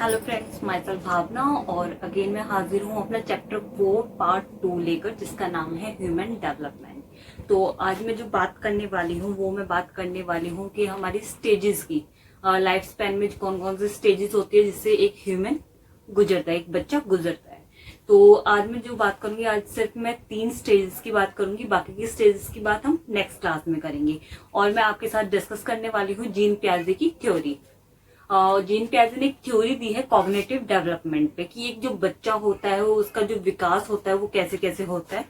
Hello friends, my self भावना और again मैं हाजिर हूँ अपना चैप्टर 4 पार्ट 2 लेकर, जिसका नाम है ह्यूमन डेवलपमेंट। तो आज मैं जो बात करने वाली हूँ वो मैं बात करने वाली हूँ कि हमारी स्टेजेस की लाइफ स्पैन में कौन कौन से स्टेजेस होती है जिससे एक ह्यूमन गुजरता है, एक बच्चा गुजरता है। तो आज मैं जो बात करूंगी, आज सिर्फ मैं 3 स्टेजेस की बात करूंगी, बाकी की स्टेजेस की बात हम नेक्स्ट क्लास में करेंगे। और मैं आपके साथ डिस्कस करने वाली हूँ जीन पियाजे की थ्योरी। जीन पियाजे ने एक थ्योरी दी है कॉग्निटिव डेवलपमेंट पे, कि एक जो बच्चा होता है वो उसका जो विकास होता है वो कैसे कैसे होता है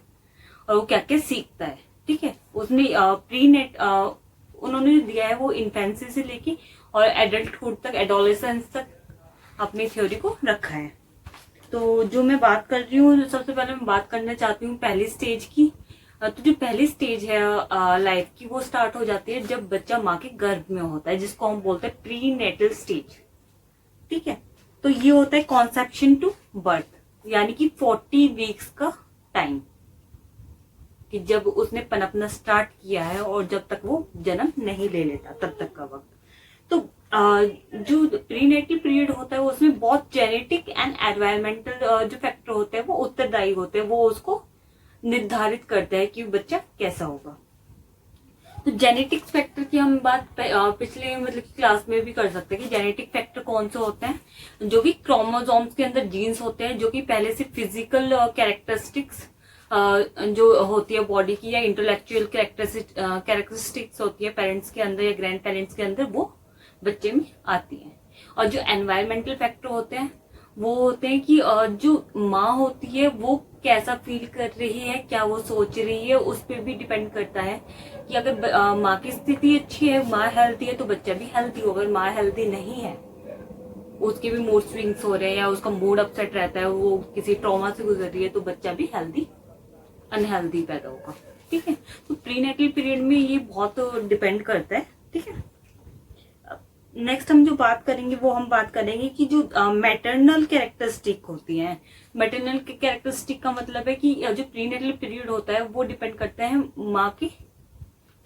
और वो क्या क्या सीखता है। ठीक है, उसने उन्होंने दिया है वो इन्फेंसी से लेके और एडल्टहुड तक, एडोलेसेंस तक अपनी थ्योरी को रखा है। तो जो मैं बात कर रही हूँ, सबसे पहले मैं बात करना चाहती हूँ पहली स्टेज की। तो जो पहली स्टेज है लाइफ की, वो स्टार्ट हो जाती है जब बच्चा माँ के गर्भ में होता है, जिसको हम बोलते हैं प्री नेटल स्टेज। ठीक है, तो ये होता है कॉन्सेप्शन टू बर्थ, यानी कि 40 वीक्स का टाइम, कि जब उसने पनपना स्टार्ट किया है और जब तक वो जन्म नहीं ले लेता तब तक का वक्त। तो जो प्रीनेटल पीरियड होता है उसमें बहुत जेनेटिक एंड एनवायरमेंटल जो फैक्टर होते हैं वो उत्तरदायी होते हैं, वो उसको निर्धारित करता है कि बच्चा कैसा होगा। तो जेनेटिक्स फैक्टर की हम बात पिछले क्लास में भी कर सकते हैं कि जेनेटिक फैक्टर कौन से होते हैं, जो कि क्रोमोसोम्स के अंदर जीन्स होते हैं, जो कि पहले से फिजिकल कैरेक्टरिस्टिक्स जो होती है बॉडी की, या इंटेलेक्चुअल कैरेक्टरिस्टिक्स होती है पेरेंट्स के अंदर या ग्रैंड पेरेंट्स के अंदर, वो बच्चे में आती है। और जो एनवायरमेंटल फैक्टर होते हैं वो होते हैं कि जो माँ होती है वो कैसा फील कर रही है, क्या वो सोच रही है, उस पर भी डिपेंड करता है कि अगर माँ की स्थिति अच्छी है, माँ हेल्थी है, तो बच्चा भी हेल्थी होगा। अगर माँ हेल्थी नहीं है, उसके भी मूड स्विंग्स हो रहे हैं या उसका मूड अपसेट रहता है, वो किसी ट्रॉमा से गुजर रही है, तो बच्चा भी हेल्थी अनहेल्थी पैदा होगा। ठीक है, तो प्रीनेटल पीरियड में ये बहुत डिपेंड करता है। ठीक है, नेक्स्ट हम जो बात करेंगे वो हम बात करेंगे कि जो मैटरनल कैरेक्टरिस्टिक होती हैं। मैटरनल कैरेक्टरिस्टिक का मतलब है कि जो प्रीनेटल पीरियड होता है वो डिपेंड करता है माँ की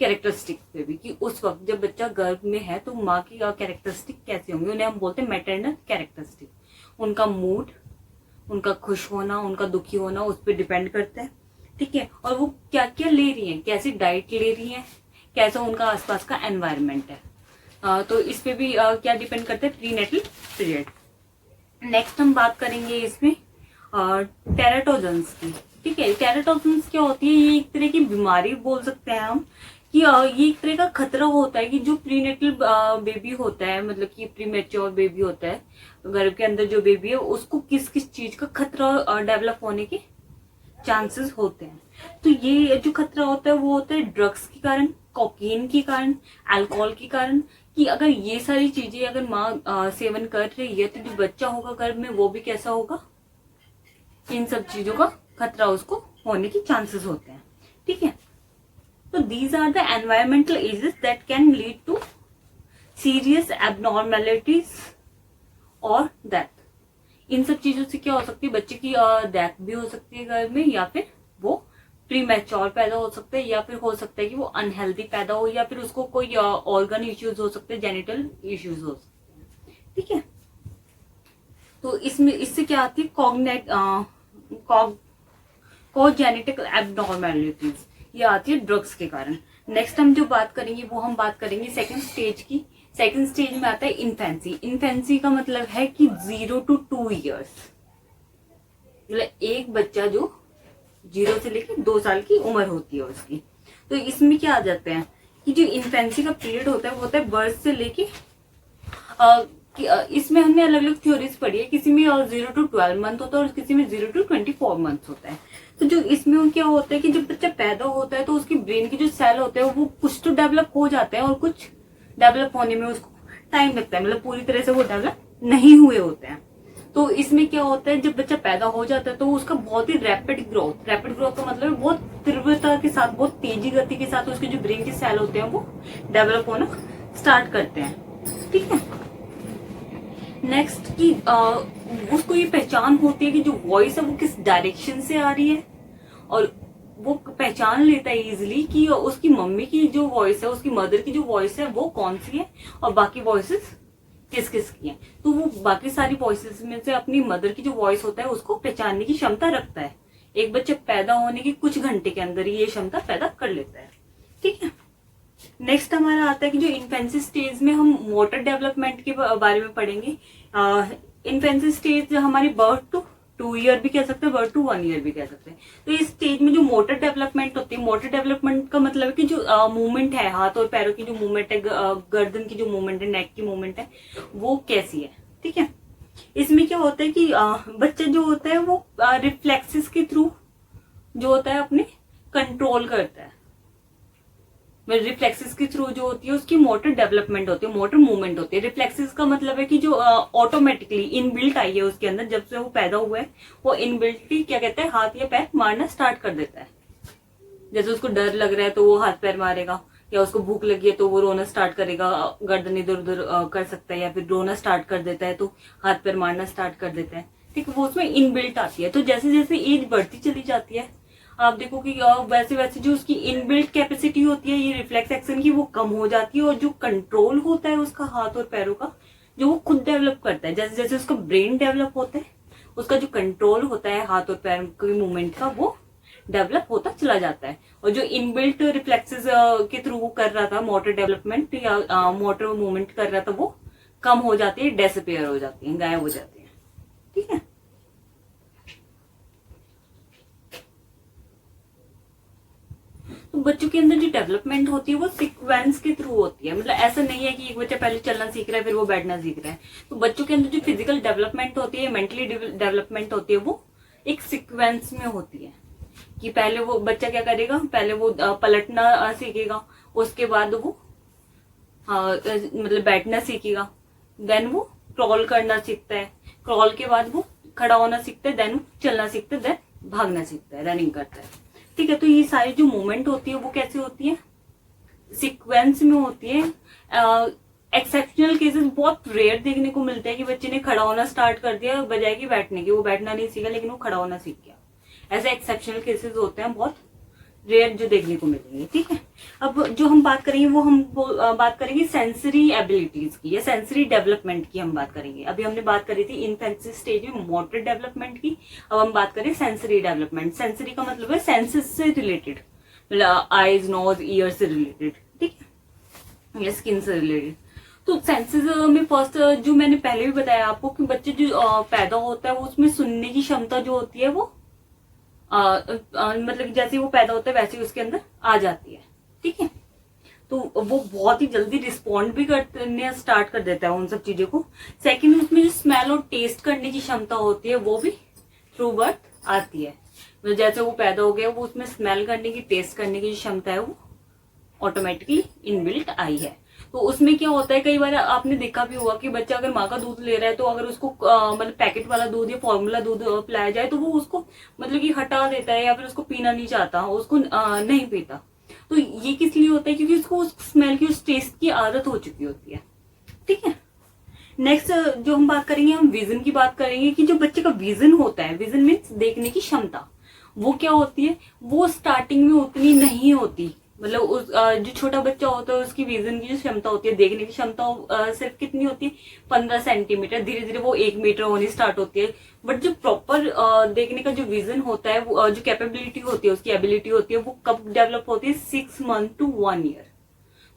कैरेक्टरिस्टिक पे भी, कि उस वक्त जब बच्चा गर्भ में है तो माँ की कैरेक्टरिस्टिक कैसे होंगे, उन्हें हम बोलते हैं मैटरनल कैरेक्टरिस्टिक। उनका मूड, उनका खुश होना, उनका दुखी होना, उस पर डिपेंड करता है। ठीक है, और वो क्या क्या ले रही है, कैसी डाइट ले रही है, कैसा उनका आसपास का एनवायरमेंट है, तो इस पे भी क्या डिपेंड करता है, प्रीनेटल पीरियड। नेक्स्ट हम बात करेंगे इसमें टेराटोजेंस की। ठीक है, टेराटोजेंस क्या होती है, ये एक तरह की बीमारी बोल सकते हैं हम, कि ये एक तरह का खतरा होता है कि जो प्रीनेटल बेबी होता है, मतलब कि प्रीमेच्योर बेबी होता है, गर्भ के अंदर जो बेबी है, उसको किस किस चीज का खतरा डेवलप होने के चांसेस होते हैं। तो ये जो खतरा होता है वो होता है ड्रग्स के कारण, कोकीन के कारण, अल्कोहल के कारण, कि अगर ये सारी चीजें अगर माँ सेवन कर रही है तो जो बच्चा होगा गर्भ में वो भी कैसा होगा, इन सब चीजों का खतरा उसको होने की चांसेस होते हैं। ठीक है, तो these are the environmental ages that can lead to serious abnormalities और डेथ। इन सब चीजों से क्या हो सकती है, बच्चे की डेथ भी हो सकती है गर्भ में, या फिर वो प्रीमैच्योर पैदा हो सकते हैं, या फिर हो सकता है कि वो अनहेल्दी पैदा हो, या फिर उसको कोई ऑर्गन इश्यूज हो सकते हैं, जेनिटल इश्यूज हो सकते हैं। ठीक है, तो इसमें इससे क्या आती है, कोजेनेटिक एबनॉर्मेलिटीज, ये आती है ड्रग्स के कारण। नेक्स्ट हम जो बात करेंगे वो हम बात करेंगे सेकंड स्टेज की। सेकंड स्टेज में आता है इन्फेंसी। इन्फेंसी का मतलब है कि 0 to 2 years, मतलब एक बच्चा जो 0 से लेकर 2 साल की उम्र होती है उसकी। तो इसमें क्या आ जाते हैं कि जो इन्फेंसी का पीरियड होता है वो होता है बर्थ से लेके इसमें हमने अलग अलग थ्योरीज पढ़ी है, किसी में 0 to 12 मंथ होता है और किसी में 0 to 24 मंथ होता है। तो जो इसमें क्या होता है कि जब बच्चा पैदा होता है तो उसकी ब्रेन के जो सेल होते हैं वो कुछ तो डेवलप हो जाते हैं और कुछ डेवलप होने में उसको टाइम लगता है, मतलब पूरी तरह से वो डेवलप नहीं हुए होते हैं। तो इसमें क्या होता है, जब बच्चा पैदा हो जाता है तो उसका बहुत ही रैपिड ग्रोथ का मतलब बहुत तीव्रता के साथ, बहुत तेजी गति के साथ उसके जो ब्रेन के सेल होते हैं वो डेवलप होना स्टार्ट करते हैं। ठीक है, नेक्स्ट की उसको ये पहचान होती है कि जो वॉइस है वो किस डायरेक्शन से आ रही है, और वो पहचान लेता है इजिली कि उसकी मम्मी की जो वॉइस है, उसकी मदर की जो वॉइस है वो कौन सी है और बाकी वॉइसेस किस किस की है, तो वो बाकी सारी वॉइसेस में से अपनी मदर की जो वॉइस होता है उसको पहचानने की क्षमता रखता है। एक बच्चा पैदा होने के कुछ घंटे के अंदर ही ये क्षमता पैदा कर लेता है। ठीक है, नेक्स्ट हमारा आता है कि जो इन्फेंसी स्टेज में हम मोटर डेवलपमेंट के बारे में पढ़ेंगे। इन्फेंसी स्टेज हमारी बर्थ टू 2 ईयर भी कह सकते हैं, बर्थ टू 1 ईयर भी कह सकते हैं। तो इस स्टेज में जो मोटर डेवलपमेंट होती है, मोटर डेवलपमेंट का मतलब है कि जो मूवमेंट है, हाथ और पैरों की जो मूवमेंट है, गर्दन की जो मूवमेंट है, नेक की मूवमेंट है, वो कैसी है। ठीक है, इसमें क्या होता है कि बच्चा जो होता है वो रिफ्लेक्सेस के थ्रू जो होता है अपने कंट्रोल करता है। रिफ्लेक्सेस के थ्रू जो होती है उसकी मोटर डेवलपमेंट होती है, मोटर मूवमेंट होती है। रिफ्लेक्सेस का मतलब है कि जो ऑटोमेटिकली इनबिल्ट आई है उसके अंदर, जब से वो पैदा हुआ है वो इनबिल्टली क्या कहते हैं, हाथ या पैर मारना स्टार्ट कर देता है। जैसे उसको डर लग रहा है तो वो हाथ पैर मारेगा, या उसको भूख लगी है तो वो रोना स्टार्ट करेगा, गर्दन इधर उधर कर सकता है, या फिर रोना स्टार्ट कर देता है तो हाथ पैर मारना स्टार्ट कर देता है। ठीक है, वो उसमें इनबिल्ट आती है। तो जैसे जैसे एज बढ़ती चली जाती है आप देखो कि वैसे वैसे जो उसकी इनबिल्ट कैपेसिटी होती है ये रिफ्लेक्स एक्शन की, वो कम हो जाती है, और जो कंट्रोल होता है उसका हाथ और पैरों का, जो वो खुद डेवलप करता है। जैसे जैसे उसका ब्रेन डेवलप होता है, उसका जो कंट्रोल होता है हाथ और पैर की मूवमेंट का, वो डेवलप होता चला जाता है। और जो इनबिल्ट रिफ्लेक्सेस के थ्रू वो कर रहा था मोटर डेवलपमेंट या मोटर मूवमेंट कर रहा था, वो कम हो जाती है, डिसअपीयर हो जाती है, गायब हो जाती है। ठीक है, तो बच्चों के अंदर जो डेवलपमेंट होती है वो सीक्वेंस के थ्रू होती है। मतलब ऐसा नहीं है कि एक बच्चा पहले चलना सीख रहा है फिर वो बैठना सीख रहा है। तो बच्चों के अंदर जो फिजिकल डेवलपमेंट होती है, मेंटली डेवलपमेंट होती है, वो एक सीक्वेंस में होती है। कि पहले वो बच्चा क्या करेगा, पहले वो पलटना सीखेगा, उसके बाद वो मतलब बैठना सीखेगा, देन वो क्रॉल करना सीखता है, क्रॉल के बाद वो खड़ा होना सीखता है, देन चलना सीखता है, देन भागना सीखता है, रनिंग करता है। ठीक है, तो ये सारी जो मूवमेंट होती है वो कैसे होती है, सीक्वेंस में होती है। एक्सेप्शनल केसेस बहुत रेयर देखने को मिलते हैं कि बच्चे ने खड़ा होना स्टार्ट कर दिया बजाय कि बैठने की, वो बैठना नहीं सीखा लेकिन वो खड़ा होना सीख गया। ऐसे एक्सेप्शनल केसेस होते हैं, बहुत रेयर जो देखने को मिलेंगे। ठीक है, अब जो हम बात करेंगे वो हम बात करेंगे सेंसरी एबिलिटीज की या सेंसरी डेवलपमेंट की हम बात करेंगे। अभी हमने बात करी थी इन्फेंसी स्टेज में मोटर डेवलपमेंट की, अब हम बात करें सेंसरी डेवलपमेंट। सेंसरी का मतलब है सेंसेस से रिलेटेड, मतलब आईज, नोज, ईयर से रिलेटेड, ठीक है, या स्किन से रिलेटेड। तो सेंसेस में फर्स्ट जो मैंने पहले भी बताया आपको कि बच्चे जो पैदा होता है वो उसमें सुनने की क्षमता जो होती है वो मतलब जैसे वो पैदा होता है वैसे उसके अंदर आ जाती है। ठीक है, तो वो बहुत ही जल्दी रिस्पॉन्ड भी करने स्टार्ट कर देता है उन सब चीजों को। सेकंड, उसमें जो स्मेल और टेस्ट करने की क्षमता होती है वो भी थ्रू बर्थ आती है। मतलब जैसे वो पैदा हो गया वो उसमें स्मेल करने की, टेस्ट करने की क्षमता है वो ऑटोमेटिकली इनबिल्ट आई है। तो उसमें क्या होता है, कई बार आपने देखा भी होगा कि बच्चा अगर माँ का दूध ले रहा है तो अगर उसको मतलब पैकेट वाला दूध या फॉर्मूला दूध पिलाया जाए तो वो उसको मतलब कि हटा देता है या फिर उसको पीना नहीं चाहता, उसको नहीं पीता। तो ये किस लिए होता है, क्योंकि उसको उस स्मेल की, उस टेस्ट की आदत हो चुकी होती है। ठीक है, नेक्स्ट जो हम बात करेंगे, हम विजन की बात करेंगे कि जो बच्चे का विजन होता है, विजन मीन्स देखने की क्षमता, वो क्या होती है, वो स्टार्टिंग में उतनी नहीं होती। मतलब उस जो छोटा बच्चा होता है उसकी विजन की जो क्षमता होती है, देखने की क्षमता सिर्फ कितनी होती है, 15 सेंटीमीटर। धीरे धीरे वो 1 मीटर होनी स्टार्ट होती है। बट जो प्रॉपर देखने का जो विजन होता है, वो जो कैपेबिलिटी होती है, उसकी एबिलिटी होती है, वो कब डेवलप होती है, 6 मंथ टू 1 ईयर।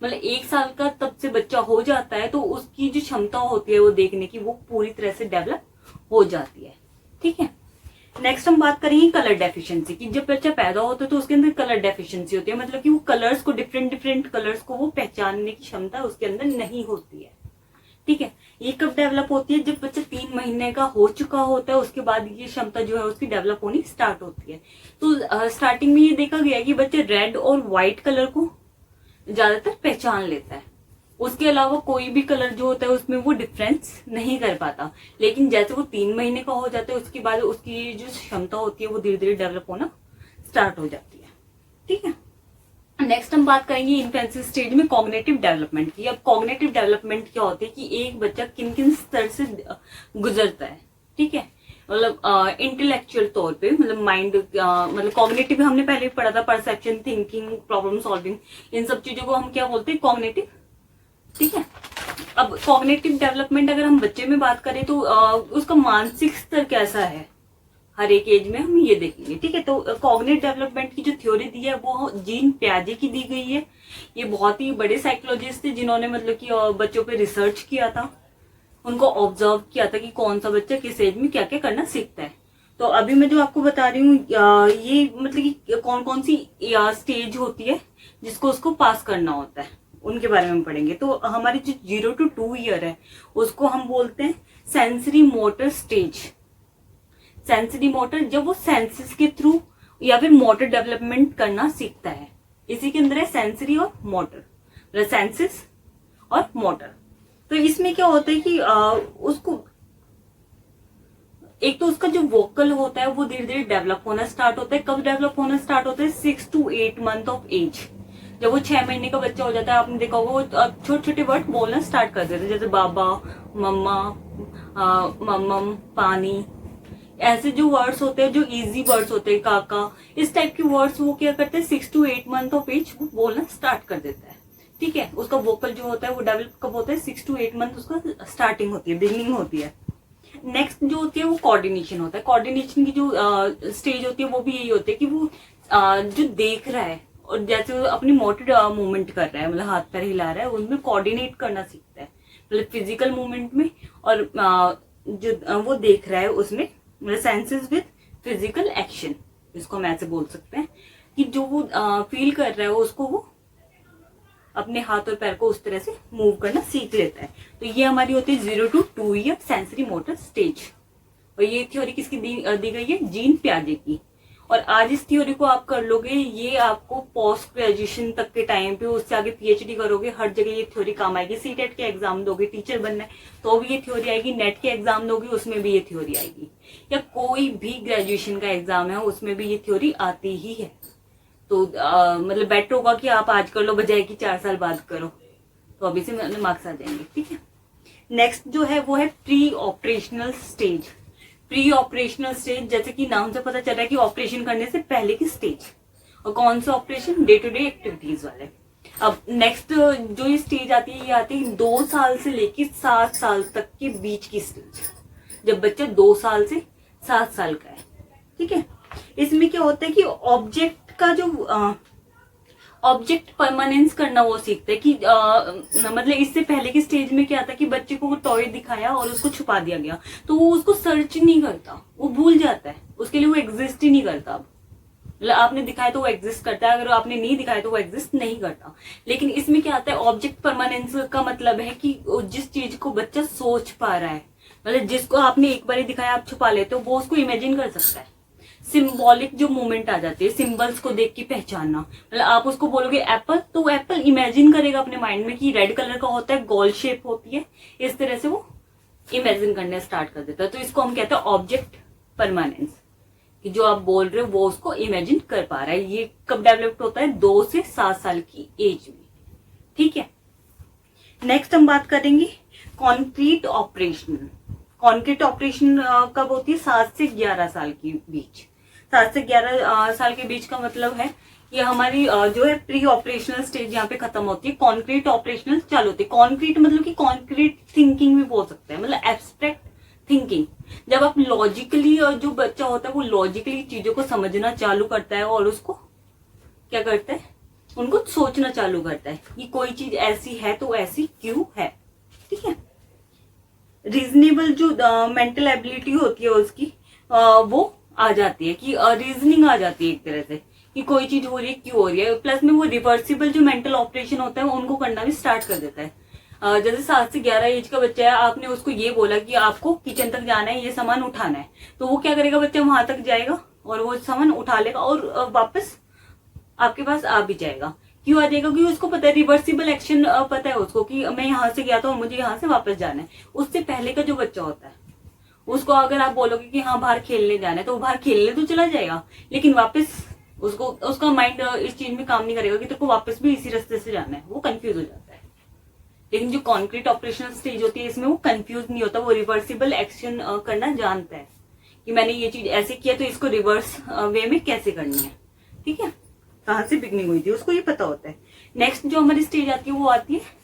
मतलब 1 साल का तब से बच्चा हो जाता है तो उसकी जो क्षमता होती है वो देखने की, वो पूरी तरह से डेवलप हो जाती है। ठीक है, नेक्स्ट हम बात करेंगे कलर डेफिशिएंसी की। जब बच्चा पैदा होता है तो उसके अंदर कलर डेफिशिएंसी होती है, मतलब कि वो कलर्स को, डिफरेंट डिफरेंट कलर्स को वो पहचानने की क्षमता उसके अंदर नहीं होती है। ठीक है, ये कब डेवलप होती है, जब बच्चा 3 महीने का हो चुका होता है, उसके बाद ये क्षमता जो है उसकी डेवलप होनी स्टार्ट होती है। तो स्टार्टिंग में ये देखा गया कि बच्चा रेड और व्हाइट कलर को ज्यादातर पहचान लेता है, उसके अलावा कोई भी कलर जो होता है उसमें वो डिफरेंस नहीं कर पाता। लेकिन जैसे वो 3 महीने का हो जाता है उसके बाद उसकी जो क्षमता होती है वो धीरे धीरे डेवलप होना स्टार्ट हो जाती है। ठीक है, नेक्स्ट हम बात करेंगे इन्फेंसी स्टेज में कॉग्निटिव डेवलपमेंट की। अब कॉग्निटिव डेवलपमेंट क्या होती है कि एक बच्चा किन किन स्तर से गुजरता है। ठीक है, मतलब इंटेलेक्चुअल तौर पे, मतलब माइंड, मतलब कॉग्निटिव हमने पहले पढ़ा था, परसेप्शन, थिंकिंग, प्रॉब्लम सॉल्विंग, इन सब चीजों को हम क्या बोलते हैं, कॉग्निटिव। ठीक है, अब कॉग्निटिव डेवलपमेंट अगर हम बच्चे में बात करें तो उसका मानसिक स्तर कैसा है हर एक एज में हम ये देखेंगे। ठीक है, तो कॉग्निटिव डेवलपमेंट की जो थ्योरी दी है वो जीन प्याजे की दी गई है। ये बहुत ही बड़े साइकोलॉजिस्ट थे जिन्होंने मतलब कि बच्चों पे रिसर्च किया था, उनको ऑब्जर्व किया था कि कौन सा बच्चा किस एज में क्या क्या करना सीखता है। तो अभी मैं जो आपको बता रही हूँ ये मतलब कि कौन कौन सी स्टेज होती है जिसको उसको पास करना होता है, उनके बारे में पढ़ेंगे। तो हमारी जो 0 to 2 ईयर है उसको हम बोलते हैं sensory motor stage. Sensory motor, जब वो सेंसेस के थ्रू या फिर मोटर डेवलपमेंट करना सीखता है, इसी के अंदर है सेंसरी और मोटर, मतलब सेंसेस और मोटर। तो इसमें क्या होता है कि उसको एक तो उसका जो वोकल होता है वो धीरे धीरे डेवलप होना स्टार्ट होता है। कब डेवलप होना स्टार्ट होता है? 6 to 8 मंथ ऑफ एज। जब वो 6 महीने का बच्चा हो जाता है, आपने देखा होगा वो छोटे छोटे वर्ड बोलना स्टार्ट कर देते हैं, जैसे बाबा, मम्मा, मम्मम, पानी, ऐसे जो वर्ड्स होते हैं, जो इजी वर्ड्स होते हैं, काका, इस टाइप के वर्ड्स वो क्या करते हैं 6 to 8 मंथ ऑफ एज वो बोलना स्टार्ट कर देता है। ठीक है, उसका वोकल जो होता है वो डेवलप कब होता है? 6 to 8 मंथ उसका स्टार्टिंग होती है, बिगिनिंग होती है। नेक्स्ट जो होती है वो कोऑर्डिनेशन होता है। कोऑर्डिनेशन की जो स्टेज होती है वो भी यही होती है कि वो जो देख रहा है और जैसे वो अपनी मोटर मूवमेंट कर रहा है, मतलब हाथ पैर हिला रहा है, उनमें कोऑर्डिनेट करना सीखता है, मतलब फिजिकल मूवमेंट में, और जो वो देख रहा है उसमें, मतलब सेंसेस विद फिजिकल एक्शन, इसको हम ऐसे बोल सकते हैं कि जो वो फील कर रहा है उसको वो अपने हाथ और पैर को उस तरह से मूव करना सीख लेता है। तो ये हमारी होती है 0 to 2 year sensory motor stage. और ये थ्योरी किसकी दी गई है? जीन प्याजे की। और आज इस थ्योरी को आप कर लोगे, ये आपको पोस्ट ग्रेजुएशन तक के टाइम पे, उससे आगे पीएचडी करोगे, हर जगह ये थ्योरी काम आएगी। सीटेट के एग्जाम दोगे, टीचर बनना है तो भी ये थ्योरी आएगी, नेट के एग्जाम दोगे उसमें भी ये थ्योरी आएगी, या कोई भी ग्रेजुएशन का एग्जाम है उसमें भी ये थ्योरी आती ही है। तो मतलब बेटर होगा कि आप आज कर लो बजाय कि 4 साल बाद करो, तो अभी से मार्क्स आ जाएंगे। ठीक है, नेक्स्ट जो है वो है pre operational stage. Pre operational stage, जैसे कि नाम से पता चल रहा है कि ऑपरेशन करने से पहले की स्टेज। और कौन सा operation? Day to day activities वाले। अब नेक्स्ट जो ये स्टेज आती है, ये आती है 2 साल से लेकर 7 साल तक के बीच की स्टेज, जब बच्चा 2 साल से 7 साल का है। ठीक है, इसमें क्या होता है कि ऑब्जेक्ट का जो ऑब्जेक्ट परमानेंस करना वो सीखता है कि मतलब इससे पहले की स्टेज में क्या था कि बच्चे को वो टॉय दिखाया और उसको छुपा दिया गया, तो वो उसको सर्च नहीं करता, वो भूल जाता है, उसके लिए वो एग्जिस्ट ही नहीं करता। अब मतलब आपने दिखाया तो वो एग्जिस्ट करता है, अगर आपने नहीं दिखाया तो वो एग्जिस्ट नहीं करता। लेकिन इसमें क्या आता है, ऑब्जेक्ट परमानेंस का मतलब है कि जिस चीज को बच्चा सोच पा रहा है, मतलब जिसको आपने एक बार दिखाया आप छुपा लेते हो, वो उसको इमेजिन कर सकता है। सिंबॉलिक जो मूवमेंट आ जाती है, सिंबल्स को देख के पहचानना, मतलब आप उसको बोलोगे एप्पल, तो वो एप्पल इमेजिन करेगा अपने माइंड में कि रेड कलर का होता है, गोल शेप होती है, इस तरह से वो इमेजिन करना स्टार्ट कर देता है। तो इसको हम कहते हैं ऑब्जेक्ट परमानेंस, कि जो आप बोल रहे हो वो उसको इमेजिन कर पा रहा है। ये कब डेवलप होता है? 2 से 7 साल की एज में। ठीक है, नेक्स्ट हम बात करेंगे कॉन्क्रीट ऑपरेशन। कॉन्क्रीट ऑपरेशन कब होती है? 7 से 11 साल के बीच। 7 से 11 साल के बीच का मतलब है ये हमारी जो है प्री ऑपरेशनल स्टेज यहाँ पे खत्म होती है, कॉन्क्रीट ऑपरेशनल चालू होती है। कॉन्क्रीट मतलब कि कॉन्क्रीट थिंकिंग भी बोल सकते हैं, मतलब एब्स्ट्रैक्ट थिंकिंग। जब आप लॉजिकली, जो बच्चा होता है वो लॉजिकली चीजों को समझना चालू करता है और उसको क्या करता है, उनको सोचना चालू करता है कि कोई चीज ऐसी है तो ऐसी क्यों है। ठीक है, रीजनेबल जो मेंटल एबिलिटी होती है उसकी वो आ जाती है, कि रीजनिंग आ जाती है एक तरह से कि कोई चीज हो रही है क्यों हो रही है। प्लस में वो रिवर्सिबल जो मेंटल ऑपरेशन होता है उनको करना भी स्टार्ट कर देता है। जैसे 7 से 11 एज का बच्चा है, आपने उसको ये बोला कि आपको किचन तक जाना है, ये सामान उठाना है, तो वो क्या करेगा, बच्चा वहां तक जाएगा और वो सामान उठा लेगा और वापस आपके पास आ भी जाएगा। क्यों आ जाएगा? क्योंकि उसको पता है, रिवर्सिबल एक्शन पता है उसको कि मैं यहाँ से गया था और मुझे यहाँ से वापस जाना है। उससे पहले का जो बच्चा होता है उसको अगर आप बोलोगे कि हाँ बाहर खेलने जाना है, तो वो बाहर खेलने तो चला जाएगा, लेकिन वापस उसका माइंड इस चीज में काम नहीं करेगा कि तेरे को वापस भी इसी रास्ते से जाना है, वो कंफ्यूज हो जाता है। लेकिन जो कॉन्क्रीट ऑपरेशनल स्टेज होती है इसमें वो कंफ्यूज नहीं होता, वो रिवर्सिबल एक्शन करना जानता है कि मैंने ये चीज ऐसे किया तो इसको रिवर्स वे में कैसे करनी है। ठीक है, कहाँ से बिगनिंग हुई थी उसको ये पता होता है। नेक्स्ट जो हमारी स्टेज आती है वो आती है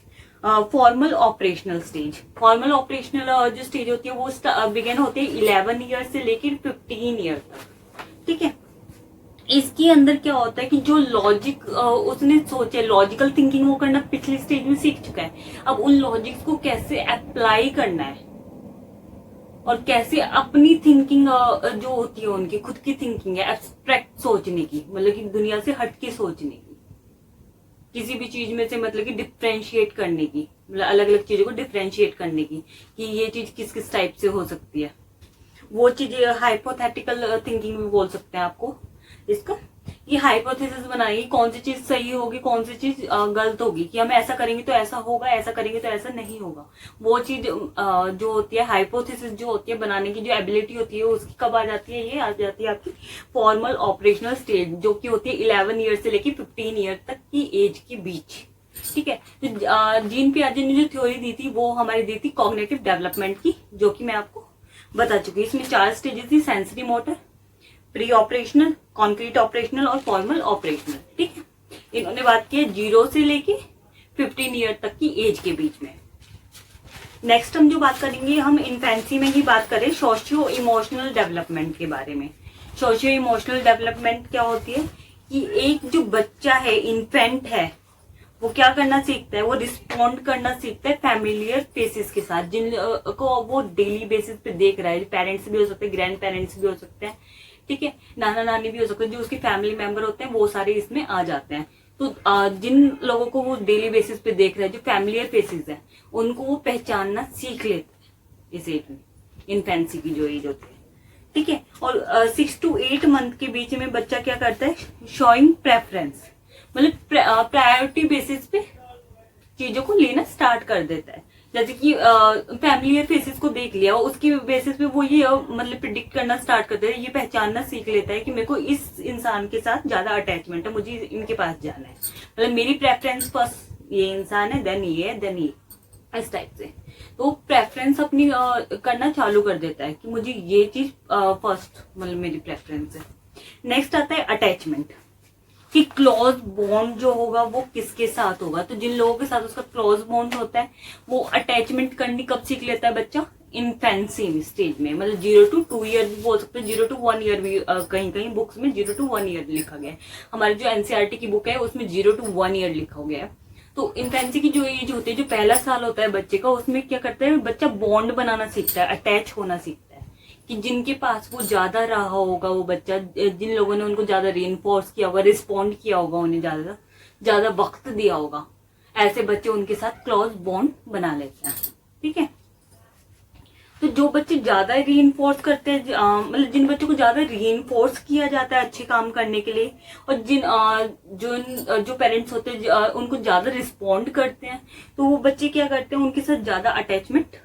formal operational stage. Formal operational जो स्टेज होती है वो बिगिन होती है 11 ईयर से लेकर 15 ईयर तक, ठीक है। इसके अंदर क्या होता है कि जो लॉजिक उसने सोचे, लॉजिकल थिंकिंग वो करना पिछले स्टेज में सीख चुका है, अब उन लॉजिक्स को कैसे अप्लाई करना है और कैसे अपनी थिंकिंग जो होती है उनकी खुद की थिंकिंग है एब्स्ट्रैक्ट सोचने की, मतलब कि दुनिया से हट के सोचने की, किसी भी चीज में से मतलब कि डिफ्रेंशिएट करने की, मतलब अलग अलग चीजों को डिफ्रेंशिएट करने की कि ये चीज किस किस टाइप से हो सकती है, वो चीज हाइपोथेटिकल थिंकिंग भी बोल सकते हैं आपको इसका। ये हाइपोथेसिस बनाएगी कौन सी चीज सही होगी कौन सी चीज गलत होगी, कि हम ऐसा करेंगे तो ऐसा होगा, ऐसा करेंगे तो ऐसा नहीं होगा। वो चीज जो होती है हाइपोथेसिस जो होती है बनाने की जो एबिलिटी होती है उसकी कब आ जाती है, ये आ जाती है आपकी फॉर्मल ऑपरेशनल स्टेज, जो कि होती है 11 ईयर से लेकर 15 ईयर तक की एज के बीच, ठीक है। तो जीन पियाजे ने जो थ्योरी दी थी वो हमारी दी थी कॉग्निटिव डेवलपमेंट की, जो कि मैं आपको बता चुकी हूँ। इसमें 4 स्टेजेस थी, sensory motor, pre operational, concrete operational और फॉर्मल ऑपरेशनल, ठीक है। इन्होंने बात की 0 से लेके 15 ईयर तक की एज के बीच में। नेक्स्ट हम जो बात करेंगे, हम इन्फेंसी में ही बात करें सोशियो इमोशनल डेवलपमेंट के बारे में। सोशियो इमोशनल डेवलपमेंट क्या होती है कि एक जो बच्चा है, इन्फेंट है, वो क्या करना सीखता है, वो रिस्पॉन्ड करना सीखता है फैमिलियर फेसेस के साथ, जिन को वो डेली बेसिस पे देख रहा है। पेरेंट्स भी हो सकते हैं, ग्रैंड पेरेंट्स भी हो सकते हैं, ठीक है, नाना नानी भी हो सकते हैं, जो उसके फैमिली मेंबर होते हैं वो सारे इसमें आ जाते हैं। तो जिन लोगों को वो डेली बेसिस पे देख रहे हैं, जो फैमिलियर फेसेस हैं, उनको वो पहचानना सीख लेते हैं इस एज में, इन्फेंसी की जो एज होती है, ठीक है। और 6 to 8 मंथ के बीच में बच्चा क्या करता है, शोइंग प्रेफरेंस, मतलब प्रायोरिटी बेसिस पे चीजों को लेना स्टार्ट कर देता है। जैसे कि फैमिलियर फेसेस को देख लिया, उसकी बेसिस पे वो ये मतलब प्रिडिक्ट करना स्टार्ट करता है, ये पहचानना सीख लेता है कि मेरे को इस इंसान के साथ ज्यादा अटैचमेंट है, मुझे इनके पास जाना है, मतलब मेरी प्रेफरेंस फर्स्ट ये इंसान है, देन ये, देन ये, इस टाइप से। तो प्रेफरेंस अपनी करना चालू कर देता है कि मुझे ये चीज फर्स्ट मतलब मेरी प्रेफरेंस है। नेक्स्ट आता है अटैचमेंट, कि क्लोज बॉन्ड जो होगा वो किसके साथ होगा। तो जिन लोगों के साथ उसका क्लोज बॉन्ड होता है वो अटैचमेंट करनी कब सीख लेता है बच्चा, इन्फेंसी स्टेज में, मतलब 0 to 2 ईयर भी बोल सकते हैं, 0 to 1 ईयर भी कहीं कहीं बुक्स में 0 to 1 ईयर लिखा गया है। हमारी जो एनसीईआरटी की बुक है उसमें 0 to 1 ईयर लिखा गया है। तो इन्फेंसी की जो एज होती है, जो पहला साल होता है बच्चे का, उसमें क्या करता है बच्चा बॉन्ड बनाना सीखता है, अटैच होना सीखता है, कि जिनके पास वो ज्यादा रहा होगा, वो बच्चा जिन लोगों ने उनको ज्यादा रीइंफोर्स किया होगा, रिस्पॉन्ड किया होगा, उन्हें ज्यादा ज्यादा वक्त दिया होगा, ऐसे बच्चे उनके साथ क्लोज बॉन्ड बना लेते हैं, ठीक है। तो जो बच्चे ज्यादा रीइंफोर्स करते हैं, मतलब जिन बच्चों को ज्यादा रीइंफोर्स किया जाता है अच्छे काम करने के लिए, और जो पेरेंट्स होते हैं उनको ज्यादा रिस्पॉन्ड करते हैं, तो वो बच्चे क्या करते हैं, उनके साथ ज्यादा अटैचमेंट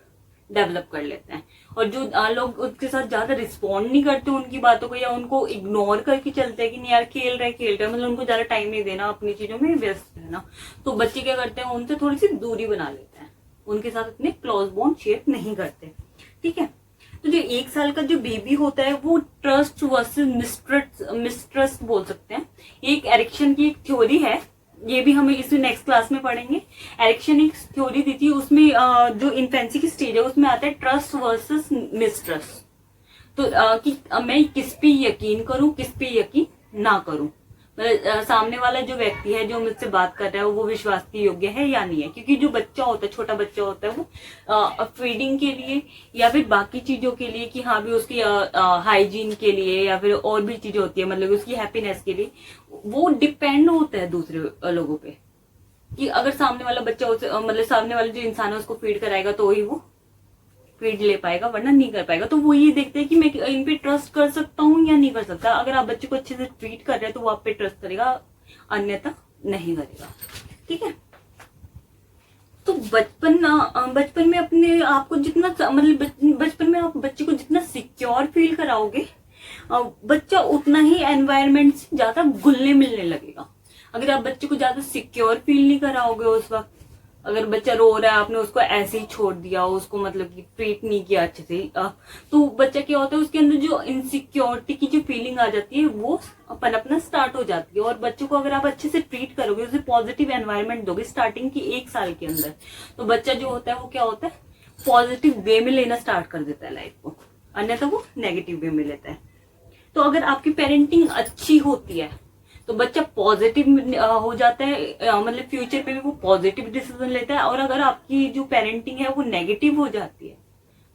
डेवलप कर लेते हैं। और जो लोग उसके साथ ज्यादा रिस्पॉन्ड नहीं करते उनकी बातों को, या उनको इग्नोर करके चलते हैं कि नहीं यार खेल रहे, मतलब उनको ज्यादा टाइम नहीं देना, अपनी चीजों में व्यस्त रहना, तो बच्चे क्या करते हैं, उनसे थोड़ी सी दूरी बना लेते हैं, उनके साथ इतने क्लोज बॉन्ड शेयर नहीं करते, ठीक है। तो जो 1 साल का जो बेबी होता है वो ट्रस्ट वर्सेस मिसट्रस्ट बोल सकते हैं। एक एरिक्सन की एक थ्योरी है, ये भी हमें इस नेक्स्ट क्लास में पढ़ेंगे। एरिक्सन एक थ्योरी दी थी, उसमें जो इन्फेंसी की स्टेज है उसमें आता है ट्रस्ट वर्सेस मिसट्रस्ट। तो कि मैं किस पे यकीन करूं, किस पे यकीन ना करूं, मतलब सामने वाला जो व्यक्ति है जो मुझसे बात कर रहा है वो विश्वास के योग्य है या नहीं है। क्योंकि जो बच्चा होता है, छोटा बच्चा होता है, वो फीडिंग के लिए या फिर बाकी चीजों के लिए, कि हाँ भी उसकी हाइजीन के लिए या फिर और भी चीजें होती है, मतलब उसकी हैप्पीनेस के लिए वो डिपेंड होता है दूसरे लोगों पे, कि अगर सामने वाला बच्चा उसे मतलब सामने वाला जो इंसान है उसको फीड कराएगा तो ही वो फीड ले पाएगा, वरना नहीं कर पाएगा। तो वो ये देखते हैं कि मैं इन पे ट्रस्ट कर सकता हूँ या नहीं कर सकता। अगर आप बच्चे को अच्छे से ट्रीट कर रहे हैं तो वो आप पे ट्रस्ट करेगा, अन्यथा नहीं करेगा, ठीक है। तो बचपन में अपने आप को जितना मतलब बचपन में आप बच्चे को जितना सिक्योर फील कराओगे, बच्चा उतना ही एनवायरनमेंट से ज्यादा घुलने मिलने लगेगा। अगर आप बच्चे को ज्यादा सिक्योर फील नहीं कराओगे उस वक्त, अगर बच्चा रो रहा है, आपने उसको ऐसे ही छोड़ दिया, उसको मतलब कि ट्रीट नहीं किया अच्छे से, तो बच्चा क्या होता है, उसके अंदर जो इनसिक्योरिटी की जो फीलिंग आ जाती है वो पनपना स्टार्ट हो जाती है। और बच्चों को अगर आप अच्छे से ट्रीट करोगे, उसे पॉजिटिव एनवायरनमेंट दोगे स्टार्टिंग की 1 साल के अंदर, तो बच्चा जो होता है वो क्या होता है, पॉजिटिव वे में लेना स्टार्ट कर देता है लाइफ को, अन्यथा वो नेगेटिव वे में लेता है। तो अगर आपकी पेरेंटिंग अच्छी होती है तो बच्चा पॉजिटिव हो जाता है, मतलब फ्यूचर पे भी वो पॉजिटिव डिसीजन लेता है। और अगर आपकी जो पेरेंटिंग है वो नेगेटिव हो जाती है,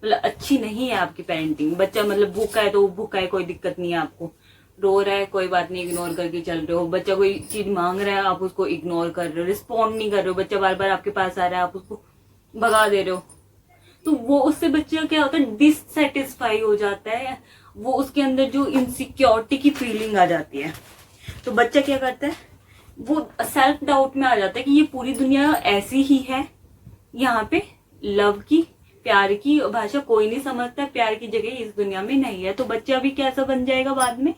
मतलब अच्छी नहीं है आपकी पेरेंटिंग, बच्चा मतलब भूखा है तो वो भूखा है, कोई दिक्कत नहीं है आपको, रो रहा है कोई बात नहीं, इग्नोर करके चल रहे हो, बच्चा कोई चीज मांग रहा है आप उसको इग्नोर कर रहे हो, रिस्पॉन्ड नहीं कर रहे हो, बच्चा बार बार आपके पास आ रहा है आप उसको भगा दे रहे हो, तो वो उससे बच्चा क्या होता है, डिससेटिस्फाई हो जाता है, वो उसके अंदर जो इनसिक्योरिटी की फीलिंग आ जाती है। तो बच्चा क्या करता है, वो सेल्फ डाउट में आ जाता है कि ये पूरी दुनिया ऐसी ही है, यहाँ पे लव की, प्यार की भाषा कोई नहीं समझता, प्यार की जगह इस दुनिया में नहीं है। तो बच्चा भी कैसा बन जाएगा, बाद में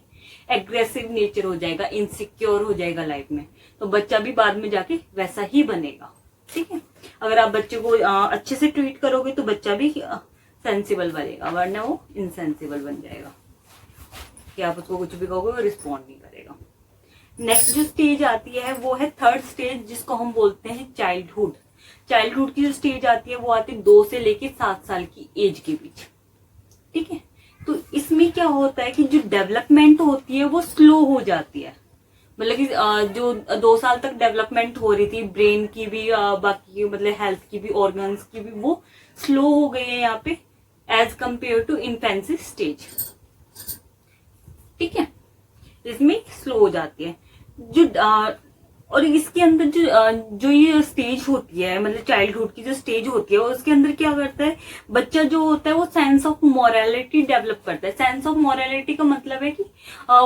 एग्रेसिव नेचर हो जाएगा, इनसिक्योर हो जाएगा लाइफ में, तो बच्चा भी बाद में जाके वैसा ही बनेगा। ठीक है, अगर आप बच्चे को अच्छे से ट्रीट करोगे तो बच्चा भी सेंसिबल बनेगा, वरना वो इनसेंसिबल बन जाएगा कि आप उसको कुछ भी कहोगे वो रिस्पॉन्ड नहीं करेगा। नेक्स्ट जो स्टेज आती है वो है थर्ड स्टेज, जिसको हम बोलते हैं चाइल्डहुड। चाइल्डहुड की जो स्टेज आती है वो आती है 2 से लेके 7 साल की एज के बीच। ठीक है, तो इसमें क्या होता है कि जो डेवलपमेंट होती है वो स्लो हो जाती है, मतलब कि जो 2 साल तक डेवलपमेंट हो रही थी ब्रेन की भी, बाकी मतलब हेल्थ की भी, ऑर्गन्स की भी, वो स्लो हो गई है यहाँ पे as compare to infancy stage. ठीक है, इसमें स्लो हो जाती है जो और इसके अंदर जो ये स्टेज होती है, मतलब चाइल्डहुड की जो स्टेज होती है, उसके अंदर क्या करता है बच्चा जो होता है वो सेंस ऑफ मोरालिटी डेवलप करता है। सेंस ऑफ मोरालिटी का मतलब है कि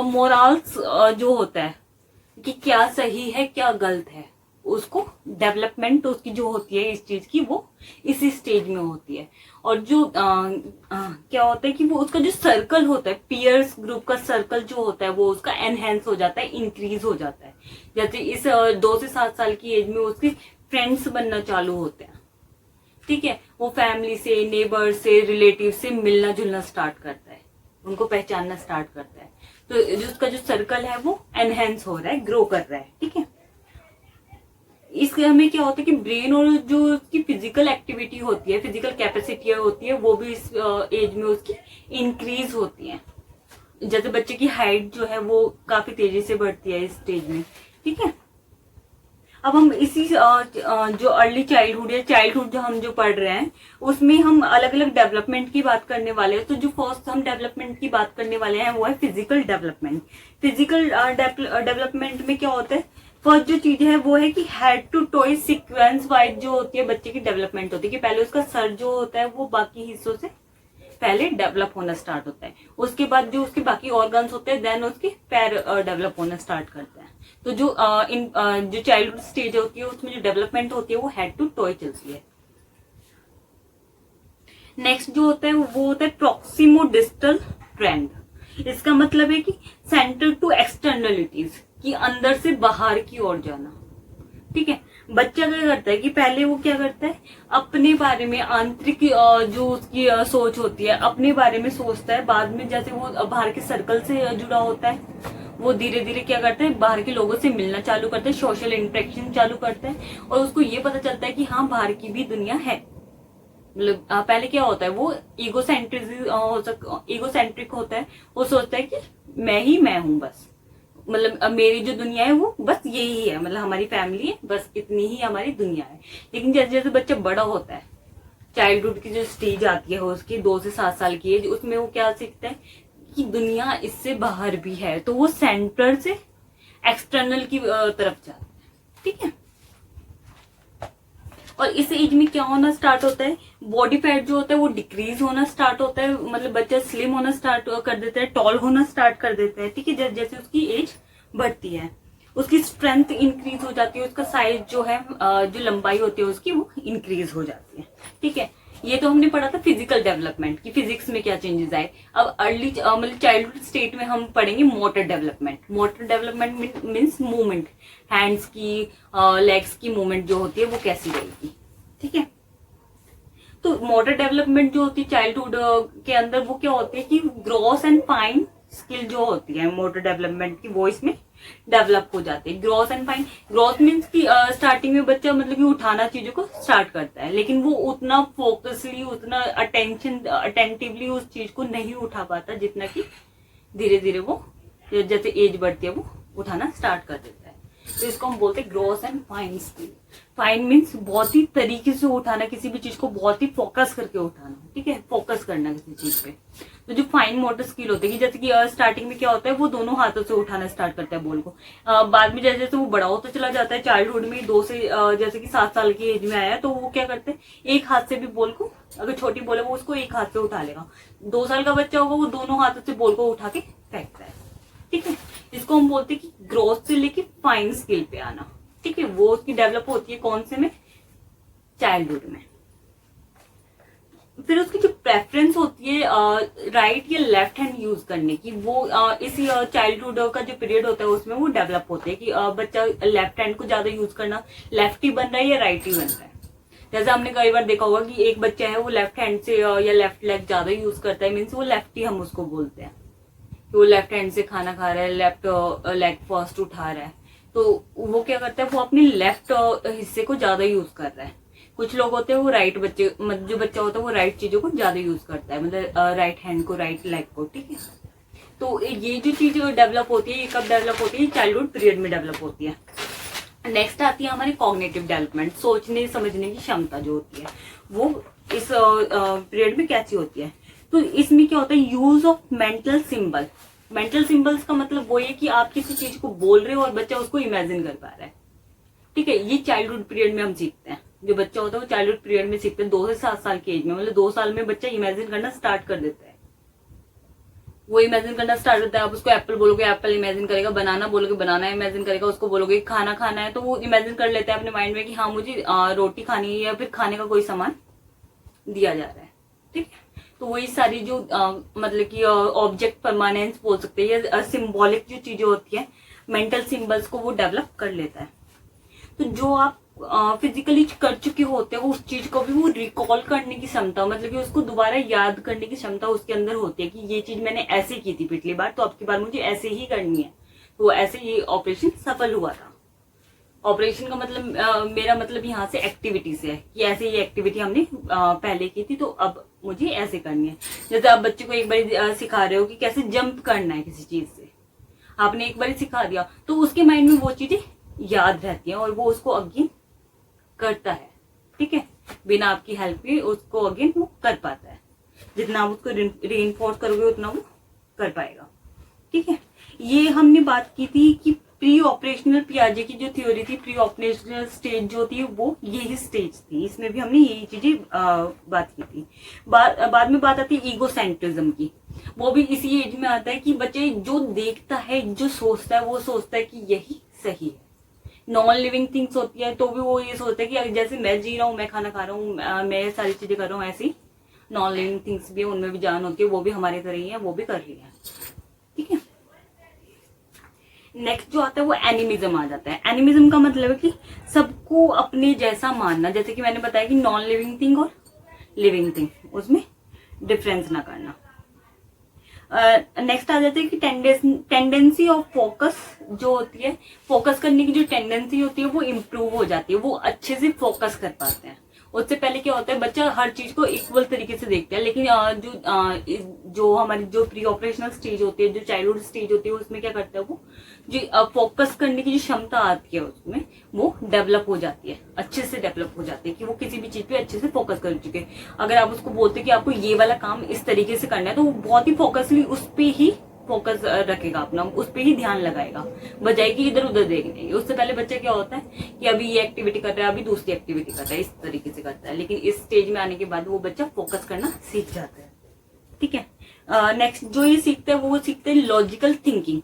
मोरल्स जो होता है कि क्या सही है क्या गलत है, उसको डेवलपमेंट उसकी जो होती है इस चीज की, वो इसी स्टेज में होती है। और जो क्या होता है कि वो उसका जो सर्कल होता है, पीयर्स ग्रुप का सर्कल जो होता है वो उसका एनहेंस हो जाता है, इंक्रीज हो जाता है। जैसे इस 2 से 7 साल की एज में उसके फ्रेंड्स बनना चालू होते हैं। ठीक है, वो फैमिली से, नेबर से, रिलेटिव से मिलना जुलना स्टार्ट करता है, उनको पहचानना स्टार्ट करता है, तो उसका जो सर्कल है वो एनहेंस हो रहा है, ग्रो कर रहा है। ठीक है, इसके हमें क्या होता है कि ब्रेन और जो उसकी फिजिकल एक्टिविटी होती है, फिजिकल कैपेसिटी होती है, वो भी इस एज में उसकी इंक्रीज होती है। जैसे बच्चे की हाइट जो है वो काफी तेजी से बढ़ती है इस स्टेज में। ठीक है, अब हम इसी जो अर्ली चाइल्डहुड या चाइल्डहुड जो पढ़ रहे हैं उसमें हम अलग अलग डेवलपमेंट की बात करने वाले हैं। तो जो फर्स्ट हम डेवलपमेंट की बात करने वाले हैं वो है फिजिकल डेवलपमेंट। फिजिकल डेवलपमेंट में क्या होता है, फर्स्ट जो चीज है वो है कि head to toe sequence wise जो होती है बच्चे की डेवलपमेंट होती है, कि पहले उसका सर जो होता है वो बाकी हिस्सों से पहले डेवलप होना स्टार्ट होता है, उसके बाद जो उसके बाकी ऑर्गन्स होते हैं देन उसके पैर डेवलप होना स्टार्ट करते हैं। तो जो जो चाइल्डहुड स्टेज होती है उसमें जो डेवलपमेंट होती है वो हेड टू टॉय चलती है। नेक्स्ट जो होता है वो होता है प्रॉक्सिमो डिस्टल ट्रेंड। इसका मतलब है कि सेंटर टू एक्सटर्नलिटीज, कि अंदर से बाहर की ओर जाना। ठीक है, बच्चा क्या करता है कि पहले वो क्या करता है, अपने बारे में आंतरिक जो उसकी सोच होती है अपने बारे में सोचता है, बाद में जैसे वो बाहर के सर्कल से जुड़ा होता है वो धीरे धीरे क्या करता है, बाहर के लोगों से मिलना चालू करता है, सोशल इंटरेक्शन चालू करता है, और उसको ये पता चलता है कि हाँ बाहर की भी दुनिया है। मतलब पहले क्या होता है, वो ईगोसेंट्रिक होता है, वो सोचता है कि मैं ही मैं हूं बस, मतलब मेरी जो दुनिया है वो बस यही है, मतलब हमारी फैमिली है बस इतनी ही हमारी दुनिया है। लेकिन जैसे जैसे बच्चा बड़ा होता है, चाइल्डहुड की जो स्टेज आती है उसकी 2 से 7 साल की एज, उसमें वो क्या सीखता है कि दुनिया इससे बाहर भी है, तो वो सेंटर से एक्सटर्नल की तरफ जाता है। ठीक है, और इस एज में क्या होना स्टार्ट होता है, बॉडी फैट जो होता है वो डिक्रीज होना स्टार्ट होता है, मतलब बच्चा स्लिम होना स्टार्ट कर देता है, टॉल होना स्टार्ट कर देता है। ठीक है, जैसे जैसे उसकी एज बढ़ती है उसकी स्ट्रेंथ इंक्रीज हो जाती है, उसका साइज जो है जो लंबाई होती है उसकी वो इंक्रीज हो जाती है। ठीक है, ये तो हमने पढ़ा था फिजिकल डेवलपमेंट की फिजिक्स में क्या चेंजेस आए। अब अर्ली मतलब चाइल्डहुड स्टेट में हम पढ़ेंगे motor development. Motor development means movement, hands की लेग्स की मूवमेंट जो होती है वो कैसी रहेगी। ठीक है, तो मोटर डेवलपमेंट जो होती है चाइल्डहुड के अंदर वो क्या होती है कि ग्रॉस एंड फाइन स्किल जो होती है मोटर डेवलपमेंट की वो इसमें डेवलप हो जाती है। Gross and fine, gross means की स्टार्टिंग में बच्चा मतलब कि उठाना चीजों को स्टार्ट करता है, लेकिन वो उतना फोकसली उतना अटेंटिवली उस चीज को नहीं उठा पाता जितना कि धीरे धीरे वो जैसे एज बढ़ती है वो उठाना स्टार्ट कर देता है। तो इसको हम बोलते हैं gross and fine skill. Fine means बहुत ही तरीके से उठाना, किसी भी चीज को बहुत ही फोकस करके उठाना। ठीक है, फोकस करना किसी चीज पे। तो जो फाइन मोटर स्किल होती है जैसे कि स्टार्टिंग में क्या होता है वो दोनों हाथों से उठाना स्टार्ट करता है बॉल को। बाद में जैसे जैसे वो बड़ा होता चला जाता है, चाइल्डहुड में 2 से जैसे कि 7 साल की एज में आया तो वो क्या करते हैं एक हाथ से भी बॉल को, अगर छोटी बॉल है वो उसको एक हाथ से उठा लेगा। 2 साल का बच्चा होगा वो दोनों हाथों से बॉल को उठा के फेंकता है। ठीक है, इसको हम बोलते हैं कि ग्रोथ से लेके फाइन स्किल पे आना। ठीक है, वो उसकी डेवलप होती है कौन से में, चाइल्डहुड में। फिर उसकी जो प्रेफरेंस होती है राइट या लेफ्ट हैंड यूज करने की, वो इसी चाइल्डहुड का जो पीरियड होता है उसमें वो डेवलप होते हैं कि बच्चा लेफ्ट हैंड को ज्यादा यूज करना, लेफ्टी बन रहा है या राइटी बन रहा है। जैसे हमने कई बार देखा होगा कि एक बच्चा है वो लेफ्ट हैंड से या लेफ्ट लेग ज्यादा यूज करता है, मीन्स वो लेफ्टी हम उसको बोलते हैं कि वो लेफ्ट हैंड से खाना खा रहा है, लेफ्ट लेग फर्स्ट उठा रहा है। तो वो क्या करता है वो अपने लेफ्ट हिस्से को ज्यादा यूज कर रहा है। कुछ लोग होते हैं वो राइट बच्चे मतलब जो बच्चा होता है वो राइट चीजों को ज्यादा यूज करता है, मतलब राइट हैंड को, राइट लेग को। ठीक है, तो ये जो चीज डेवलप होती है ये कब डेवलप होती है, चाइल्डहुड पीरियड में डेवलप होती है। नेक्स्ट आती है हमारी कॉग्निटिव डेवलपमेंट, सोचने समझने की क्षमता जो होती है वो इस पीरियड में कैसी होती है। तो इसमें क्या होता है use of mental symbol. Mental symbols का मतलब वो है कि आप किसी चीज को बोल रहे हो और बच्चा उसको इमेजिन कर पा रहा है। ठीक है, ये चाइल्डहुड पीरियड में हम सीखते हैं। जो बच्चा होता है वो चाइल्डहुड पीरियड में सीखते हैं 2 से 7 साल की एज में, मतलब 2 साल में बच्चा इमेजिन करना स्टार्ट कर देता है। वो इमेजिन करना स्टार्ट होता है। आप उसको एप्पल बोलोगे एप्पल इमेजिन करेगा, बनाना बोलोगे बनाना इमेजिन करेगा, उसको बोलोगे खाना खाना है तो वो इमेजिन कर लेता है अपने माइंड में कि हाँ मुझे रोटी खानी है या फिर खाने का कोई सामान दिया जा रहा है। ठीक है, तो वही सारी जो मतलब कि ऑब्जेक्ट परमानेंस बोल सकते हैं या सिंबॉलिक जो चीजें होती है मेंटल सिंबल्स को वो डेवलप कर लेता है। तो जो आप फिजिकली कर चुके होते हैं उस चीज को भी वो रिकॉल करने की क्षमता, मतलब कि उसको दोबारा याद करने की क्षमता उसके अंदर होती है कि ये चीज मैंने ऐसे की थी पिछली बार तो अब की बार मुझे ऐसे ही करनी है। तो ऐसे ये ऑपरेशन सफल हुआ था। ऑपरेशन का मतलब मेरा मतलब यहाँ से एक्टिविटी से है कि ऐसे ये एक्टिविटी हमने पहले की थी तो अब मुझे ऐसे करनी है। जैसे आप बच्चे को एक बार सिखा रहे हो कि कैसे जंप करना है किसी चीज से, आपने एक बार सिखा दिया तो उसके माइंड में वो चीजें याद रहती हैं और वो उसको अगेन करता है। ठीक है, बिना आपकी हेल्प के उसको अगेन वो कर पाता है। जितना आप उसको रीइंफोर्स करोगे उतना वो कर पाएगा। ठीक है, ये हमने बात की थी कि प्री ऑपरेशनल पियाजे की जो थ्योरी थी, प्री ऑपरेशनल स्टेज जो थी वो यही स्टेज थी, इसमें भी हमने यही चीजें बात की थी। बाद में बात आती है ईगोसेंट्रिज्म की। वो भी इसी एज में आता है कि बच्चे जो देखता है जो सोचता है वो सोचता है कि यही सही है। नॉन लिविंग थिंग्स होती है तो भी वो ये सोचता है कि जैसे मैं जी रहा हूँ, मैं खाना खा रहा हूँ, मैं सारी चीजें कर रहा हूँ, ऐसी नॉन लिविंग थिंग्स भी, उनमें भी जान होती है, वो भी हमारे तरह ही है, वो भी कर रही है। ठीक है, नेक्स्ट जो आता है वो एनिमिज्म आ जाता है। एनिमिज्म का मतलब है कि सबको अपने जैसा मानना, जैसे कि मैंने बताया कि नॉन लिविंग थिंग और लिविंग थिंग उसमें डिफरेंस ना करना। नेक्स्ट आ जाता है कि टेंडेंसी ऑफ फोकस जो होती है, फोकस करने की जो टेंडेंसी होती है वो इम्प्रूव हो जाती है, वो अच्छे से फोकस कर पाते हैं। उससे पहले क्या होता है बच्चा हर चीज को इक्वल तरीके से देखता है, लेकिन जो हमारी जो प्री ऑपरेशनल स्टेज होती है, जो चाइल्डहुड स्टेज होती है उसमें क्या करता है वो जो फोकस करने की जो क्षमता आती है उसमें वो डेवलप हो जाती है, अच्छे से डेवलप हो जाती है कि वो किसी भी चीज पे अच्छे से फोकस कर चुके। अगर आप उसको बोलते कि आपको ये वाला काम इस तरीके से करना है तो वो बहुत ही फोकसली उस पे ही फोकस रखेगा, अपना उस पे ही ध्यान लगाएगा, बजाय कि इधर उधर देखने। उससे पहले बच्चा क्या होता है कि अभी ये एक्टिविटी कर रहा है, अभी दूसरी एक्टिविटी कर रहा है, इस तरीके से करता है, लेकिन इस स्टेज में आने के बाद वो बच्चा फोकस करना सीख जाता है। ठीक है, नेक्स्ट जो ये सीखता है वो सीखते हैं लॉजिकल थिंकिंग।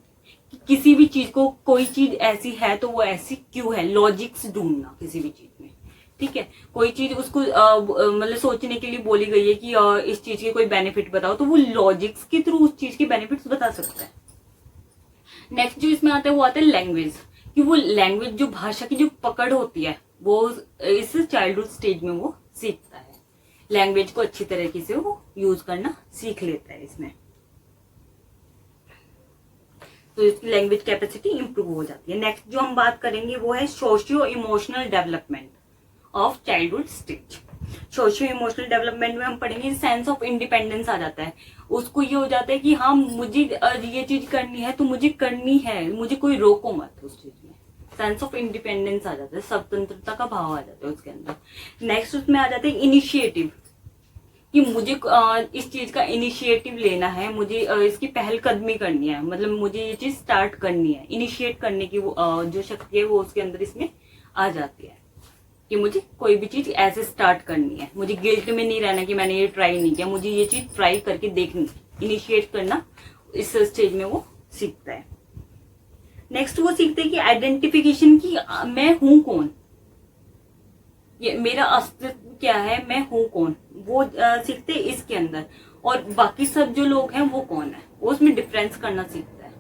किसी भी चीज को, कोई चीज ऐसी है तो वो ऐसी क्यों है, लॉजिक्स ढूंढना किसी भी चीज में। ठीक है, कोई चीज उसको मतलब सोचने के लिए बोली गई है कि इस चीज के कोई बेनिफिट बताओ, तो वो लॉजिक्स के थ्रू उस चीज के बेनिफिट्स बता सकता है। नेक्स्ट जो इसमें आता है वो आता है लैंग्वेज, कि वो लैंग्वेज जो भाषा की जो पकड़ होती है वो इस चाइल्डहुड स्टेज में वो सीखता है, लैंग्वेज को अच्छी तरीके से वो यूज करना सीख लेता है इसमें, तो इसकी लैंग्वेज कैपेसिटी इंप्रूव हो जाती है। नेक्स्ट जो हम बात करेंगे वो है socio emotional development of childhood stage. Socio emotional development में हम पढ़ेंगे सेंस ऑफ इंडिपेंडेंस आ जाता है, उसको ये हो जाता है कि हाँ मुझे ये चीज करनी है तो मुझे करनी है, मुझे कोई रोको मत उस चीज में, सेंस ऑफ इंडिपेंडेंस आ जाता है, स्वतंत्रता का भाव आ जाता है उसके अंदर। नेक्स्ट उसमें आ जाता है इनिशिएटिव, कि मुझे इस चीज का इनिशिएटिव लेना है, मुझे इसकी पहलकदमी करनी है, मतलब मुझे ये चीज स्टार्ट करनी है, इनिशिएट करने की जो शक्ति है वो उसके अंदर इसमें आ जाती है, कि मुझे कोई भी चीज ऐसे स्टार्ट करनी है, मुझे गिल्ट में नहीं रहना कि मैंने ये ट्राई नहीं किया, मुझे ये चीज ट्राई करके देखनी, इनिशिएट करना इस स्टेज में वो सीखता है। नेक्स्ट वो सीखते हैं कि आइडेंटिफिकेशन, की मैं हूं कौन, ये मेरा अस्तित्व क्या है, मैं हूं कौन, वो सीखते हैं इसके अंदर, और बाकी सब जो लोग हैं वो कौन है, वो उसमें डिफरेंस करना सीखता है।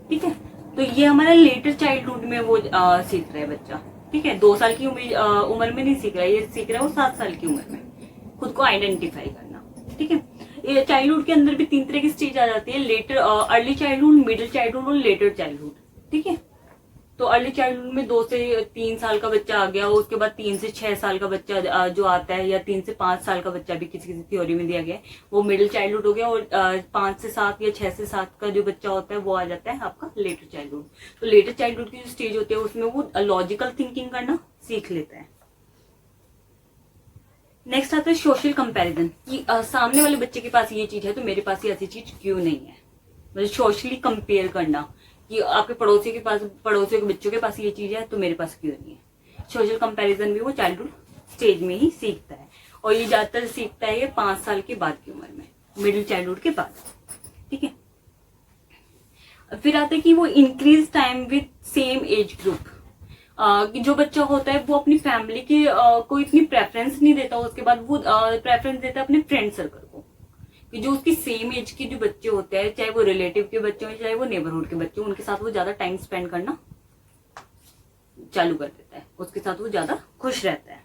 ठीक है, तो ये हमारा लेटर चाइल्डहुड में वो सीख रहा है बच्चा। ठीक है, 2 साल की उम्र में नहीं सीख रहा है, ये सीख रहा है वो 7 साल की उम्र में खुद को आइडेंटिफाई करना। ठीक है, ये चाइल्डहुड के अंदर भी 3 तरह की स्टेज आ जाती है, later early childhood, middle childhood और लेटर चाइल्डहुड। ठीक है, तो अर्ली चाइल्डहुड में 2 से 3 साल का बच्चा आ गया, उसके बाद 3 से 6 साल का बच्चा जो आता है, या 3 से 5 साल का बच्चा भी किसी किसी थ्योरी में दिया गया है, वो मिडिल चाइल्डहुड हो गया, और 5 से 7 या 6 से 7 का जो बच्चा होता है वो आ जाता है आपका लेटर चाइल्डहुड। तो लेटर चाइल्डहुड की जो स्टेज होती है उसमें वो लॉजिकल थिंकिंग करना सीख लेता है। नेक्स्ट आता है सोशल कंपैरिजन, कि सामने वाले बच्चे के पास ये चीज है तो मेरे पास ही ऐसी चीज क्यों नहीं है, मतलब सोशली कंपेयर करना, कि आपके पड़ोसी के पास, पड़ोसियों के बच्चों के पास ये चीज है तो मेरे पास क्यों नहीं है। सोशल कंपैरिजन भी वो चाइल्डहुड स्टेज में ही सीखता है, और ये ज्यादातर सीखता है ये 5 साल के बाद की उम्र में, मिडिल चाइल्डहुड के बाद। ठीक है, फिर आता है कि वो increase time with same age group, कि जो बच्चा होता है वो अपनी फैमिली के को इतनी प्रेफरेंस नहीं देता, उसके बाद वो प्रेफरेंस देता है अपने फ्रेंड सर्कल को, कि जो उसकी सेम एज के जो बच्चे होते हैं, चाहे वो रिलेटिव के बच्चे हो चाहे वो नेबरहुड के बच्चे हो, उनके साथ वो ज्यादा टाइम स्पेंड करना चालू कर देता है, उसके साथ वो ज्यादा खुश रहता है।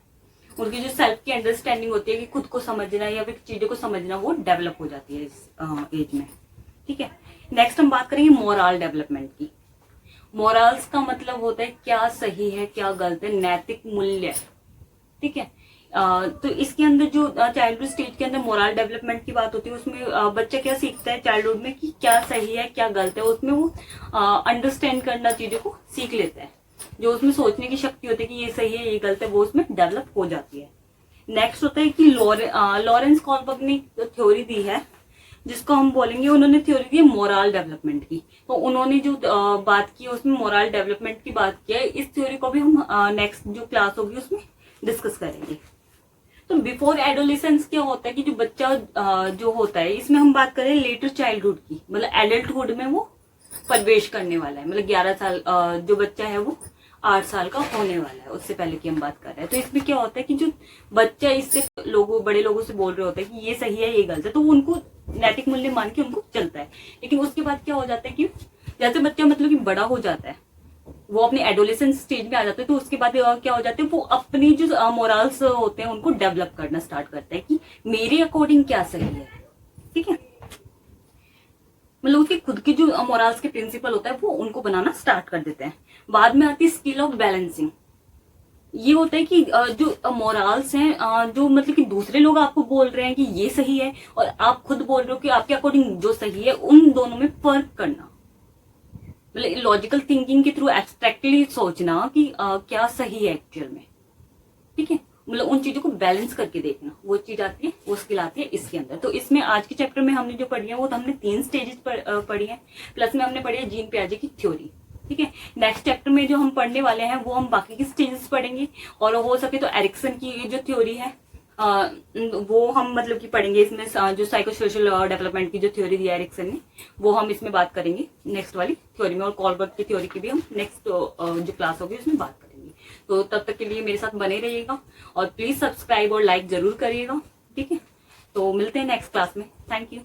उनकी जो सेल्फ की अंडरस्टैंडिंग होती है, कि खुद को समझना या फिर चीजों को समझना, वो डेवलप हो जाती है इस एज में। ठीक है, नेक्स्ट हम बात करेंगे मोरल डेवलपमेंट की। मोरल्स का मतलब होता है क्या सही है क्या गलत है, नैतिक मूल्य। ठीक है, तो इसके अंदर जो चाइल्डहुड स्टेज के अंदर मोरल डेवलपमेंट की बात होती है, उसमें बच्चा क्या सीखता है चाइल्डहुड में, कि क्या सही है क्या गलत है, उसमें वो अंडरस्टैंड करना चीजों को सीख लेता है, जो उसमें सोचने की शक्ति होती है कि ये सही है ये गलत है, वो उसमें डेवलप हो जाती है। नेक्स्ट होता है कि लॉरेंस कॉलबर्ग ने थ्योरी दी है, जिसको हम बोलेंगे, उन्होंने थ्योरी दी है मोरल डेवलपमेंट की। तो उन्होंने जो बात की उसमें मोरल डेवलपमेंट की बात की है, इस थ्योरी को भी हम नेक्स्ट जो क्लास होगी उसमें डिस्कस करेंगे। तो बिफोर एडोलेसेंस क्या होता है, कि जो बच्चा जो होता है, इसमें हम बात करें लेटर चाइल्डहुड की, मतलब एडल्टहुड में वो प्रवेश करने वाला है, मतलब 11 साल जो बच्चा है वो 8 साल का होने वाला है, उससे पहले की हम बात कर रहे हैं। तो इसमें क्या होता है कि जो बच्चा इससे बड़े लोगों से बोल रहे होते हैं कि ये सही है ये गलत है, तो उनको नैतिक मूल्य मान के उनको चलता है। लेकिन उसके बाद क्या हो जाता है कि जैसे बच्चा मतलब कि बड़ा हो जाता है, वो अपने एडोलेसेंस स्टेज में आ जाते हैं, तो उसके बाद क्या हो जाते हैं, वो अपनी जो मोरल्स होते हैं उनको डेवलप करना स्टार्ट करते हैं, कि मेरे अकॉर्डिंग क्या सही है। ठीक है, मतलब उसके खुद की जो मोरल्स के प्रिंसिपल होता है वो उनको बनाना स्टार्ट कर देते हैं। बाद में आती है स्किल ऑफ बैलेंसिंग। ये होता है कि जो मोरल्स हैं, जो मतलब कि दूसरे लोग आपको बोल रहे हैं कि ये सही है, और आप खुद बोल रहे हो कि आपके अकॉर्डिंग जो सही है, उन दोनों में फर्क करना, मतलब लॉजिकल थिंकिंग के थ्रू एब्स्ट्रैक्टली सोचना कि क्या सही है एक्चुअल में। ठीक है, मतलब उन चीजों को बैलेंस करके देखना, वो चीज आती है, वो स्किल आती है इसके अंदर। तो इसमें आज के चैप्टर में हमने जो पढ़ी है वो तो हमने 3 स्टेजेस पढ़ी है, प्लस में हमने पढ़ी है जीन पियाजे की थ्योरी। ठीक है, नेक्स्ट चैप्टर में जो हम पढ़ने वाले हैं वो हम बाकी की स्टेजेस पढ़ेंगे, और हो सके तो एरिक्सन की जो थ्योरी है वो हम मतलब कि पढ़ेंगे। इसमें जो साइको सोशल डेवलपमेंट की जो थ्योरी दी है एरिक्सन ने, वो हम इसमें बात करेंगे नेक्स्ट वाली थ्योरी में, और कॉलबर्ग की थ्योरी की भी हम नेक्स्ट जो क्लास होगी उसमें बात करेंगे। तो तब तक के लिए मेरे साथ बने रहिएगा और प्लीज सब्सक्राइब और लाइक जरूर करिएगा, ठीक है। तो मिलते हैं नेक्स्ट क्लास में। Thank you.